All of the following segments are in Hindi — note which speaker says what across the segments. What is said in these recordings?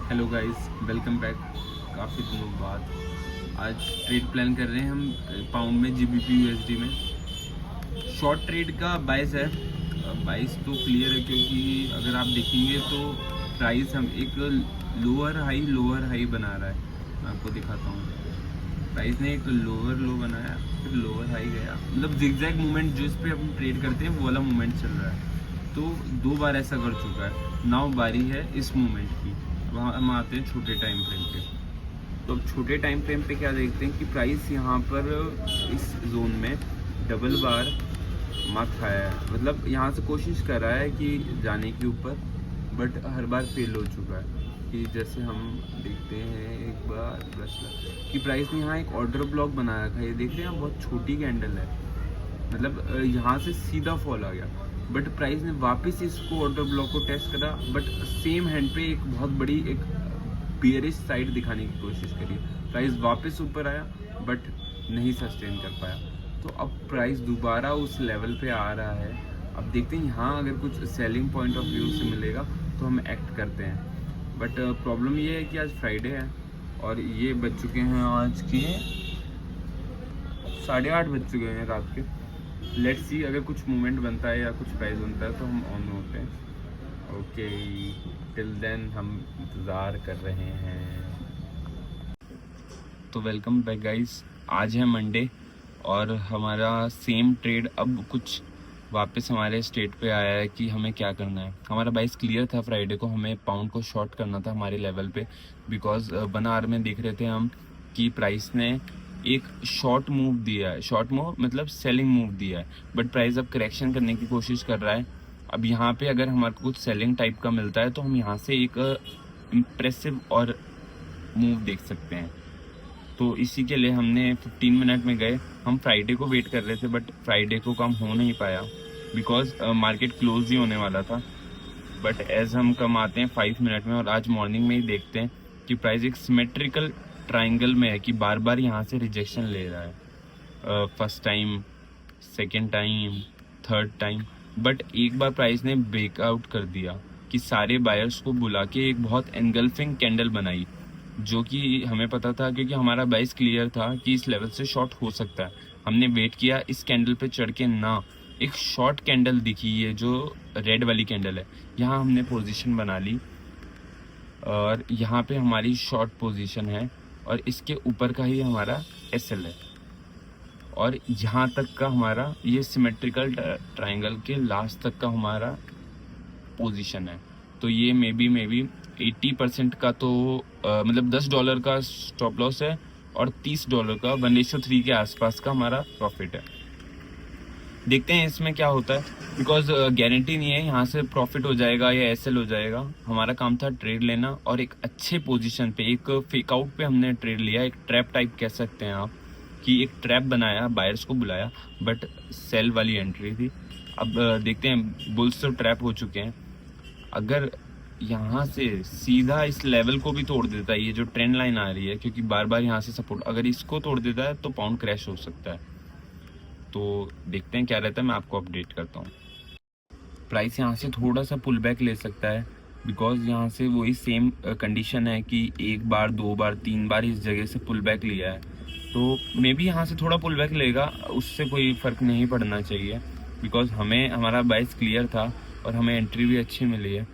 Speaker 1: Hello guys, welcome back. काफ़ी दिनों बाद आज ट्रेड प्लान कर रहे हैं हम पाउंड में जीबीपी यूएसडी में। शॉर्ट ट्रेड का बाइस है। बाइस तो क्लियर है क्योंकि अगर आप देखेंगे तो प्राइस हम एक लोअर हाई बना रहा है। मैं आपको दिखाता हूँ। प्राइस ने एक लोअर लो बनाया, फिर लोअर हाई गया, मतलब जिगजैग मूवमेंट जो इस पर हम ट्रेड करते हैं वो वाला मूवमेंट चल रहा है। तो 2 बार ऐसा कर चुका है। नाउ बारी है इस मूवमेंट की। अब हम आते हैं छोटे टाइम फ्रेम पे। तो अब छोटे टाइम फ्रेम पे क्या देखते हैं कि प्राइस यहाँ पर इस जोन में डबल बार मार्क खाया है, मतलब यहाँ से कोशिश कर रहा है कि जाने के ऊपर, बट हर बार फेल हो चुका है। कि जैसे हम देखते हैं एक बार कि प्राइस ने यहाँ एक ऑर्डर ब्लॉक बना रखा है। ये देख रहे हैं, बहुत छोटी कैंडल है, मतलब यहाँ से सीधा फॉल आ गया, बट प्राइस ने वापस इसको ऑर्डर ब्लॉक को टेस्ट करा, बट सेम हैंड पे एक बहुत बड़ी एक बियरिश साइड दिखाने की कोशिश करी। प्राइस वापस ऊपर आया बट नहीं सस्टेन कर पाया। तो अब प्राइस दोबारा उस लेवल पे आ रहा है। अब देखते हैं यहाँ अगर कुछ सेलिंग पॉइंट ऑफ व्यू से मिलेगा तो हम एक्ट करते हैं। बट प्रॉब्लम ये है कि आज फ्राइडे है और ये बज चुके हैं आज के 8:30 बज चुके हैं रात के। लेट्स सी, अगर कुछ मूवमेंट बनता है या कुछ प्राइस बनता है तो हम ऑन होते हैं। ओके, टिल देन हम इंतज़ार कर रहे हैं। तो वेलकम बैक गाइस। आज है मंडे और हमारा सेम ट्रेड अब कुछ वापस हमारे स्टेट पे आया है कि हमें क्या करना है। हमारा बाइस क्लियर था फ्राइडे को, हमें पाउंड को शॉर्ट करना था हमारे लेवल पे, बिकॉज 1 आवर में देख रहे थे हम कि प्राइस ने एक शॉर्ट मूव दिया है। शॉर्ट मूव मतलब सेलिंग मूव दिया है, बट प्राइस अब करेक्शन करने की कोशिश कर रहा है। अब यहाँ पे अगर हमारे को कुछ सेलिंग टाइप का मिलता है तो हम यहाँ से एक इम्प्रेसिव और मूव देख सकते हैं। तो इसी के लिए हमने 15 मिनट में गए। हम फ्राइडे को वेट कर रहे थे बट फ्राइडे को कम हो नहीं पाया बिकॉज मार्केट क्लोज ही होने वाला था। बट एज हम कम आते हैं 5 मिनट में और आज मॉर्निंग में ही देखते हैं कि प्राइस एक सिमेट्रिकल ट्राइंगल में है कि बार बार यहाँ से रिजेक्शन ले रहा है। First time, second time, third time, but एक बार प्राइस ने ब्रेकआउट कर दिया कि सारे बायर्स को बुला के एक बहुत एनगल्फिंग कैंडल बनाई, जो कि हमें पता था क्योंकि हमारा बाइस क्लियर था कि इस लेवल से शॉर्ट हो सकता है। हमने वेट किया इस कैंडल पे चढ़ के ना, एक शॉर्ट कैंडल दिखी है जो रेड वाली कैंडल है, यहाँ हमने पोजीशन बना ली और यहाँ पे हमारी शॉर्ट पोजीशन है और इसके ऊपर का ही हमारा एसएल है और यहाँ तक का हमारा ये सिमेट्रिकल ट्रायंगल के लास्ट तक का हमारा पोजीशन है। तो ये मे बी 80% का तो मतलब $10 का स्टॉप लॉस है और $30 का 1:3 के आसपास का हमारा प्रॉफिट है। देखते हैं इसमें क्या होता है, बिकॉज गारंटी नहीं है यहाँ से प्रॉफिट हो जाएगा या एसएल हो जाएगा। हमारा काम था ट्रेड लेना और एक अच्छे पोजीशन पे, एक फेक आउट पे हमने ट्रेड लिया, एक ट्रैप टाइप कह सकते हैं आप, कि एक ट्रैप बनाया, बायर्स को बुलाया, बट सेल वाली एंट्री थी। अब देखते हैं, बुल्स तो ट्रैप हो चुके हैं। अगर यहाँ से सीधा इस लेवल को भी तोड़ देता है, ये जो ट्रेंड लाइन आ रही है, क्योंकि बार बार यहाँ से सपोर्ट, अगर इसको तोड़ देता है तो पाउंड क्रैश हो सकता है। तो देखते हैं क्या रहता है, मैं आपको अपडेट करता हूँ। प्राइस यहाँ से थोड़ा सा पुल बैक ले सकता है बिकॉज यहाँ से वही सेम कंडीशन है कि 1 बार 2 बार 3 बार इस जगह से पुल बैक लिया है। तो मे बी यहाँ से थोड़ा पुल बैक लेगा, उससे कोई फ़र्क नहीं पड़ना चाहिए बिकॉज हमें हमारा बाइस क्लियर था और हमें एंट्री भी अच्छी मिली है।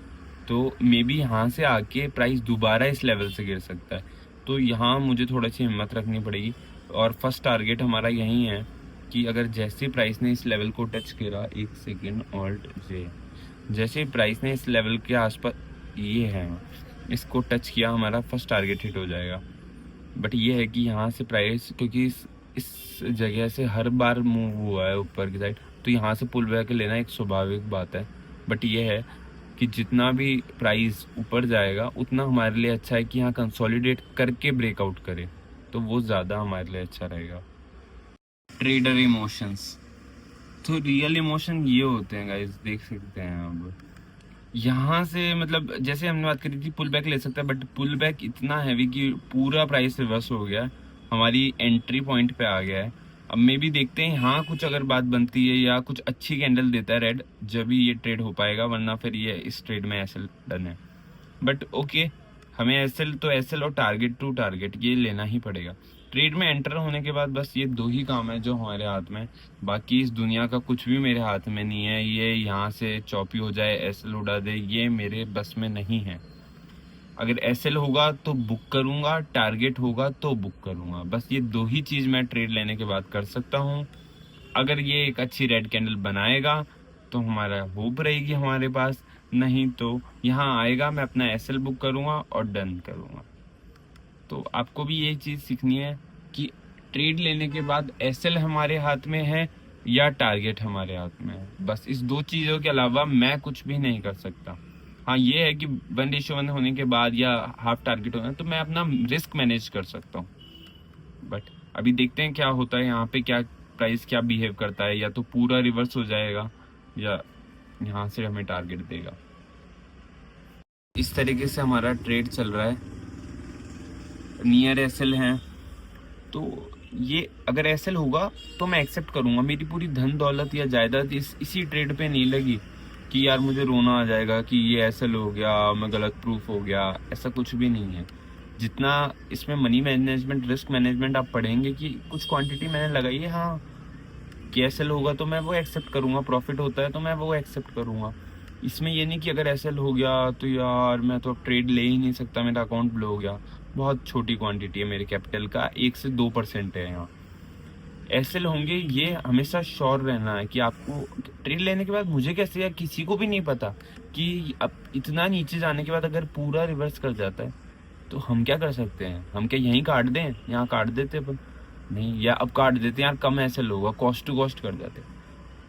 Speaker 1: तो मे बी यहाँ से आके प्राइस दोबारा इस लेवल से गिर सकता है। तो यहाँ मुझे थोड़ी सी हिम्मत रखनी पड़ेगी और फर्स्ट टारगेट हमारा यही है कि अगर जैसे प्राइस ने इस लेवल को टच करा, 1 सेकेंड ऑल्ट जे, जैसे प्राइस ने इस लेवल के आसपास ये है इसको टच किया, हमारा फर्स्ट टारगेट हिट हो जाएगा। बट ये है कि यहाँ से प्राइस, क्योंकि इस जगह से हर बार मूव हुआ है ऊपर की साइड, तो यहाँ से पुल बैक लेना एक स्वाभाविक बात है। बट ये है कि जितना भी प्राइस ऊपर जाएगा उतना हमारे लिए अच्छा है कि यहाँ कंसोलिडेट करके ब्रेकआउट करे, तो वो ज़्यादा हमारे लिए अच्छा रहेगा। ट्रेडर इमोशंस, तो रियल इमोशन ये होते हैं गाइस, देख सकते हैं अब यहाँ से, मतलब जैसे हमने बात करी थी पुल बैक ले सकता है, बट पुल बैक इतना हैवी कि पूरा प्राइस रिवर्स हो गया, हमारी एंट्री पॉइंट पे आ गया है। अब मे भी देखते हैं यहाँ कुछ अगर बात बनती है या कुछ अच्छी कैंडल देता है रेड, जब भी ये ट्रेड हो पाएगा, वरना फिर ये इस ट्रेड में ऐसे डन है। बट ओके, हमें एसएल तो एसएल और टारगेट टू टारगेट ये लेना ही पड़ेगा। ट्रेड में एंटर होने के बाद बस ये दो ही काम है जो हमारे हाथ में, बाकी इस दुनिया का कुछ भी मेरे हाथ में नहीं है। ये यहाँ से चॉपी हो जाए, एसएल उड़ा दे, ये मेरे बस में नहीं है। अगर एसएल होगा तो बुक करूंगा, टारगेट होगा तो बुक करूंगा, बस ये दो ही चीज मैं ट्रेड लेने के बाद कर सकता हूँ। अगर ये एक अच्छी रेड कैंडल बनाएगा तो हमारा होप रहेगी हमारे पास, नहीं तो यहाँ आएगा, मैं अपना एसएल बुक करूंगा और डन करूंगा। तो आपको भी ये चीज सीखनी है कि ट्रेड लेने के बाद एसएल हमारे हाथ में है या टारगेट हमारे हाथ में है, बस इस दो चीजों के अलावा मैं कुछ भी नहीं कर सकता। हाँ ये है कि 1:1 होने के बाद या हाफ टारगेट होना तो मैं अपना रिस्क मैनेज कर सकता हूँ, बट अभी देखते हैं क्या होता है यहाँ पे, क्या प्राइस क्या बिहेव करता है, या तो पूरा रिवर्स हो जाएगा या यहाँ से हमें टारगेट देगा। इस तरीके से हमारा ट्रेड चल रहा है, नियर एसएल है। तो ये अगर एसएल होगा तो मैं एक्सेप्ट करूंगा, मेरी पूरी धन दौलत या जायदाद इसी ट्रेड पे नहीं लगी कि यार मुझे रोना आ जाएगा कि ये एसएल हो गया, मैं गलत प्रूफ हो गया, ऐसा कुछ भी नहीं है। जितना इसमें मनी मैनेजमेंट, रिस्क मैनेजमेंट आप पढ़ेंगे कि कुछ क्वांटिटी मैंने लगाई है, हाँ कि एसएल होगा तो मैं वो एक्सेप्ट करूंगा, प्रॉफिट होता है तो मैं वो एक्सेप्ट करूंगा। इसमें ये नहीं कि अगर एसएल हो गया तो यार मैं तो अब ट्रेड ले ही नहीं सकता, मेरा अकाउंट ब्लो हो गया। बहुत छोटी क्वांटिटी है मेरे कैपिटल का, 1 से 2% है यहाँ। एसएल होंगे, ये हमेशा श्योर रहना है कि आपको ट्रेड लेने के बाद, मुझे कैसे या किसी को भी नहीं पता कि अब इतना नीचे जाने के बाद अगर पूरा रिवर्स कर जाता है तो हम क्या कर सकते हैं। हम क्या यहीं काट दें, यहाँ काट देते अपन नहीं, या अब काट देते हैं यार, कम एसएल होगा, कॉस्ट टू कॉस्ट कर जाते।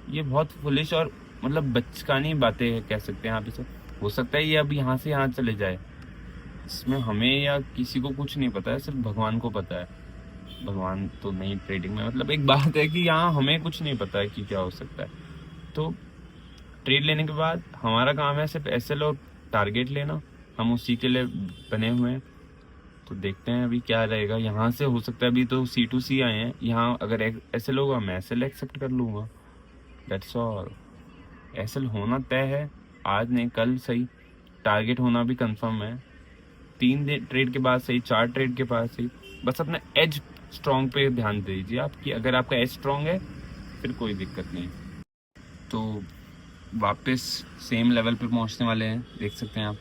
Speaker 1: ये बहुत फुलिश और मतलब बचकानी बातें कह सकते हैं आप इसे। हो सकता है ये अब यहाँ से यहाँ चले जाए, इसमें हमें या किसी को कुछ नहीं पता है, सिर्फ भगवान को पता है। भगवान तो नहीं ट्रेडिंग में, मतलब एक बात है कि यहाँ हमें कुछ नहीं पता है कि क्या हो सकता है। तो ट्रेड लेने के बाद हमारा काम है सिर्फ एसएल और टारगेट लेना, हम उसी के लिए बने हुए हैं। तो देखते हैं अभी क्या रहेगा। यहाँ से हो सकता है, अभी तो C2C आए हैं, यहाँ अगर एसएल होगा मैं एसएल एक्सेप्ट कर लूँगा, दैट्स ऑल। एसएल होना तय है, आज नहीं कल सही, टारगेट होना भी कंफर्म है। 3 ट्रेड के बाद सही, 4 ट्रेड के बाद सही, बस अपना एज स्ट्रॉन्ग पे ध्यान दीजिए आप कि अगर आपका एज स्ट्रॉन्ग है फिर कोई दिक्कत नहीं। तो वापस सेम लेवल पे पहुंचने वाले हैं, देख सकते हैं आप।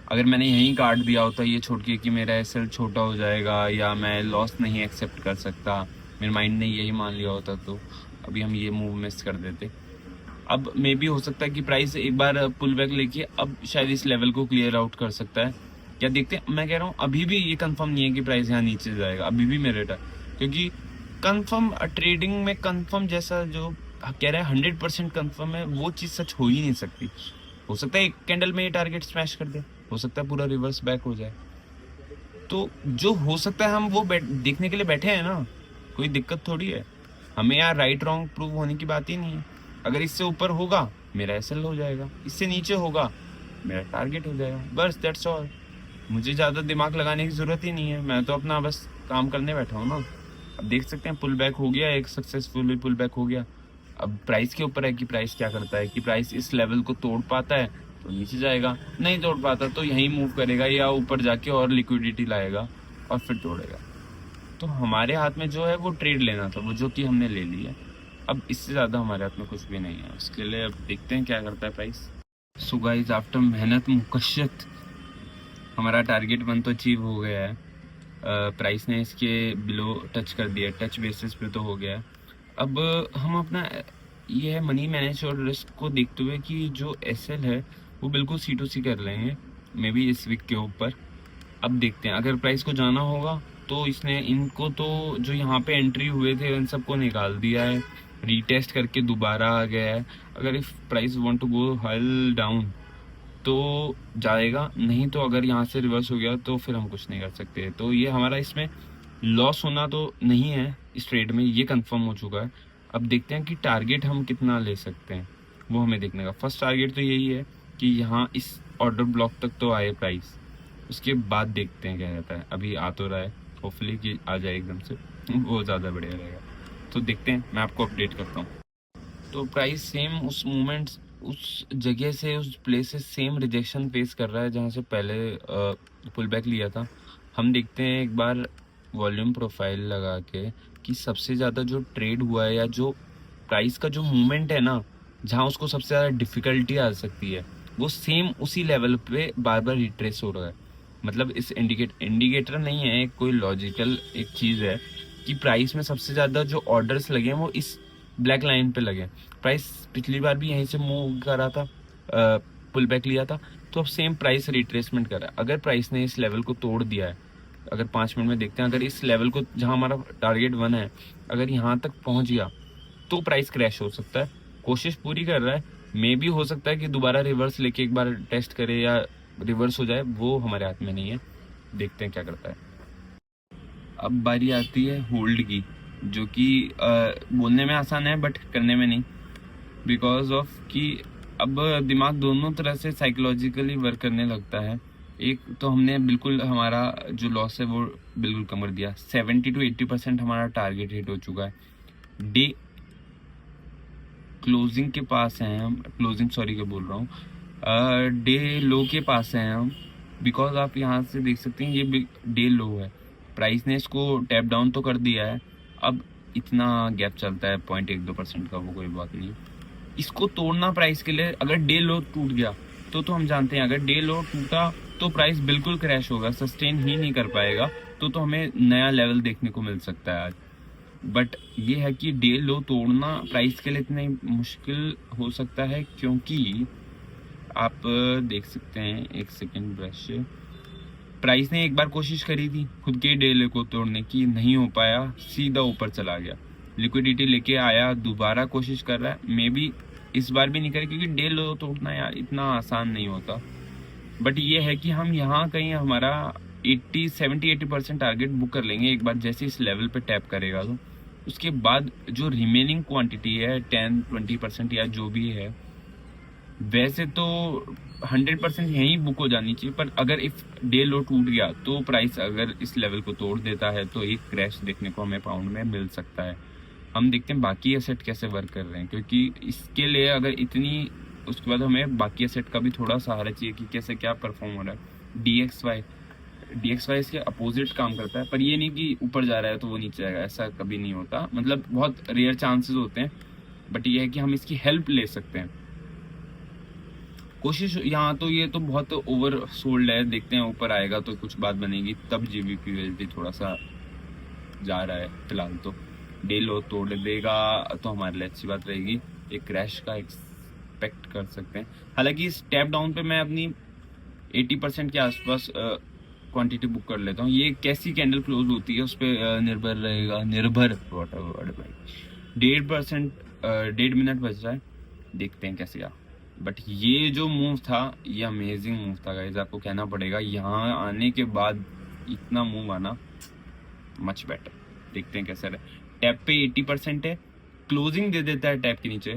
Speaker 1: अगर मैंने यहीं काट दिया होता ये छोड़ के कि मेरा एसएल छोटा हो जाएगा या मैं लॉस नहीं एक्सेप्ट कर सकता, मेरे माइंड ने यही मान लिया होता, तो अभी हम ये मूव मिस कर देते। अब मे भी हो सकता है कि प्राइस एक बार पुल बैक लेके अब शायद इस लेवल को क्लियर आउट कर सकता है, क्या देखते हैं। मैं कह रहा हूँ अभी भी ये कंफर्म नहीं है कि प्राइस यहाँ नीचे जाएगा, अभी भी मेरे रेट है, क्योंकि कंफर्म ट्रेडिंग में कंफर्म जैसा जो कह रहा है 100% कंफर्म है, वो चीज़ सच हो ही नहीं सकती। हो सकता है एक कैंडल में ये टारगेट स्मैश कर दे, हो सकता है पूरा रिवर्स बैक हो जाए। तो जो हो सकता है हम वो देखने के लिए बैठे हैं ना, कोई दिक्कत थोड़ी है। हमें यार राइट रॉन्ग प्रूव होने की बात ही नहीं है। अगर इससे ऊपर होगा मेरा एसएल हो जाएगा, इससे नीचे होगा मेरा टारगेट हो जाएगा, बस दैट्स ऑल। मुझे ज़्यादा दिमाग लगाने की ज़रूरत ही नहीं है, मैं तो अपना बस काम करने बैठा हूँ ना। अब देख सकते हैं पुल बैक हो गया, एक सक्सेसफुल पुल बैक हो गया। अब प्राइस के ऊपर है कि प्राइस क्या करता है, कि प्राइस इस लेवल को तोड़ पाता है तो नीचे जाएगा, नहीं तोड़ पाता तो यहीं मूव करेगा या ऊपर जाके और लिक्विडिटी लाएगा और फिर तोड़ेगा। तो हमारे हाथ में जो है वो ट्रेड लेना था, वो जो कि हमने ले लिया। अब इससे ज़्यादा हमारे हाथ में कुछ भी नहीं है, उसके लिए अब देखते हैं क्या करता है प्राइस। सो गाइस, आफ्टर मेहनत मुकश्शत हमारा टारगेट 1 तो अचीव हो गया है। प्राइस ने इसके बिलो टच कर दिया, टच बेसिस पे तो हो गया है। अब हम अपना ये है मनी मैनेज और रिस्क को देखते हुए कि जो एसएल है वो बिल्कुल C2C कर लेंगे मे बी इस वीक के ऊपर। अब देखते हैं, अगर प्राइस को जाना होगा तो इसने इनको तो जो यहाँ पे एंट्री हुए थे उन सबको निकाल दिया है, रीटेस्ट करके दोबारा आ गया है। अगर if price want to go high down तो जाएगा, नहीं तो अगर यहाँ से रिवर्स हो गया तो फिर हम कुछ नहीं कर सकते। तो ये हमारा इसमें लॉस होना तो नहीं है इस ट्रेड में, ये कंफर्म हो चुका है। अब देखते हैं कि टारगेट हम कितना ले सकते हैं, वो हमें देखने का। फर्स्ट टारगेट तो यही है कि यहाँ इस ऑर्डर ब्लॉक तक तो आए प्राइस, उसके बाद देखते हैं क्या रहता है। अभी आ तो रहा है, होपफुली कि आ जाए एकदम से, वो ज़्यादा बढ़िया रहेगा। तो देखते हैं, मैं आपको अपडेट करता हूँ। तो प्राइस सेम उस मूवमेंट उस जगह से, उस प्लेस से सेम रिजेक्शन फेस कर रहा है जहाँ से पहले पुल बैक लिया था। हम देखते हैं एक बार वॉल्यूम प्रोफाइल लगा के कि सबसे ज़्यादा जो ट्रेड हुआ है या जो प्राइस का जो मूवमेंट है ना, जहाँ उसको सबसे ज़्यादा डिफिकल्टी आ सकती है, वो सेम उसी लेवल पे बार बार रिट्रेस हो रहा है। मतलब इस इंडिकेटर नहीं है, कोई लॉजिकल एक चीज़ है कि प्राइस में सबसे ज़्यादा जो ऑर्डर्स लगे हैं वो इस ब्लैक लाइन पे लगे। प्राइस पिछली बार भी यहीं से मूव कर रहा था, पुल बैक लिया था, तो अब सेम प्राइस रिट्रेसमेंट कर रहा है। अगर प्राइस ने इस लेवल को तोड़ दिया है, अगर 5 मिनट में देखते हैं, अगर इस लेवल को जहाँ हमारा टारगेट 1 है, अगर यहाँ तक पहुँच गया तो प्राइस क्रैश हो सकता है। कोशिश पूरी कर रहा है, मे भी हो सकता है कि दोबारा रिवर्स लेके एक बार टेस्ट करे या रिवर्स हो जाए, वो हमारे हाथ में नहीं है। देखते हैं क्या करता है। अब बारी आती है होल्ड की, जो कि बोलने में आसान है बट करने में नहीं, बिकॉज ऑफ कि अब दिमाग दोनों तरह से साइकोलॉजिकली वर्क करने लगता है। एक तो हमने बिल्कुल हमारा जो लॉस है वो बिल्कुल कम कर दिया, 70 to 80% हमारा टारगेट हिट हो चुका है। डे क्लोजिंग के पास हैं हम, क्लोजिंग सॉरी क्या बोल रहा हूँ, डे लो के पास हैं हम, बिकॉज आप यहाँ से देख सकते हैं ये डे लो है। प्राइस ने इसको टैप डाउन तो कर दिया है, अब इतना गैप चलता है 0.12% का, वो कोई बात नहीं। इसको तोड़ना प्राइस के लिए, अगर डे लो टूट गया तो हम जानते हैं अगर डे लो टूटा तो प्राइस बिल्कुल क्रैश होगा, सस्टेन ही नहीं कर पाएगा। तो हमें नया लेवल देखने को मिल सकता है आज। बट ये है कि डे लो तोड़ना प्राइस के लिए इतना मुश्किल हो सकता है, क्योंकि आप देख सकते हैं, एक सेकेंड ब्रश, प्राइस ने एक बार कोशिश करी थी खुद के डे लो को तोड़ने की, नहीं हो पाया, सीधा ऊपर चला गया, लिक्विडिटी लेके आया, दोबारा कोशिश कर रहा है, मे बी इस बार भी नहीं करे, क्योंकि डे लो तोड़ना यार इतना आसान नहीं होता। बट ये है कि हम यहाँ कहीं हमारा 70-80% टारगेट बुक कर लेंगे एक बार जैसे इस लेवल पे टैप करेगा। तो उसके बाद जो रिमेनिंग क्वांटिटी है 10-20% या जो भी है, वैसे तो 100% यहीं बुक हो जानी चाहिए। पर अगर इफ डे लो टूट गया तो प्राइस अगर इस लेवल को तोड़ देता है तो एक क्रैश देखने को हमें पाउंड में मिल सकता है। हम देखते हैं बाकी एसेट कैसे वर्क कर रहे हैं, क्योंकि इसके लिए अगर इतनी, उसके बाद हमें बाकी एसेट का भी थोड़ा सहारा चाहिए कि कैसे क्या परफॉर्म हो रहा है। DXY इसके अपोजिट काम करता है, पर ये नहीं कि ऊपर जा रहा है तो वो नीचे आएगा, ऐसा कभी नहीं होता। मतलब बहुत रेयर चांसेस होते हैं, बट ये है कि हम इसकी हेल्प ले सकते हैं। कोशिश यहाँ तो ये तो बहुत ओवर सोल्ड है, देखते हैं ऊपर आएगा तो कुछ बात बनेगी, तब GBP थोड़ा सा जा रहा है। फिलहाल तो डे लो तोड़ देगा तो हमारे लिए अच्छी बात रहेगी, एक क्रैश का एक्सपेक्ट कर सकते हैं। हालांकि इस टैप डाउन पे मैं अपनी 80% के आसपास क्वांटिटी बुक कर लेता हूँ। ये कैसी कैंडल क्लोज होती है उस पर निर्भर रहेगा, 1.5 मिनट बच रहा है, देखते हैं कैसे। बट ये जो मूव था ये अमेजिंग मूव था गाइस, आपको कहना पड़ेगा, यहाँ आने के बाद इतना मूव आना मच बेटर। देखते हैं कैसा रहा। टैप पे 80% है, क्लोजिंग दे देता है टैप के नीचे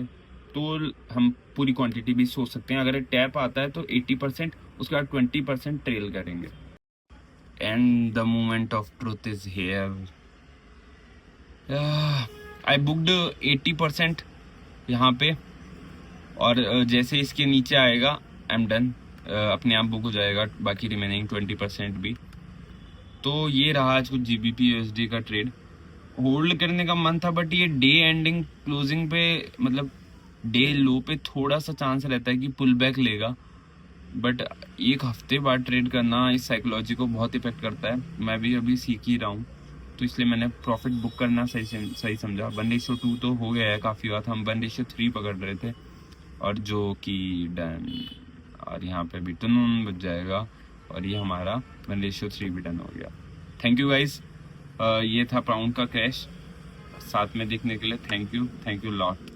Speaker 1: तो हम पूरी क्वांटिटी भी सोच सकते हैं। अगर टैप आता है तो 80%, उसके बाद 20% ट्रेल करेंगे। And the moment of truth is here. I booked 80% यहाँ पे, और जैसे इसके नीचे आएगा आई एम डन, अपने आप बुक हो जाएगा बाकी रिमेनिंग 20% भी। तो ये रहा आज कुछ GBP USD का ट्रेड। होल्ड करने का मन था, बट ये डे एंडिंग क्लोजिंग पे, मतलब डे लो पे थोड़ा सा चांस रहता है कि पुल बैक लेगा, बट एक हफ्ते बाद ट्रेड करना इस साइकोलॉजी को बहुत इफेक्ट करता है। मैं भी अभी सीख ही रहा हूँ, तो इसलिए मैंने प्रॉफिट बुक करना सही समझा। 1:2 तो हो गया है काफ़ी बात, हम 1:3 पकड़ रहे थे, और जो कि डन, और यहाँ पे भी टन बच जाएगा, और ये हमारा 1:3 भी डन हो गया। थैंक यू गाइस, ये था पाउंड का क्रैश, साथ में देखने के लिए थैंक यू लॉट।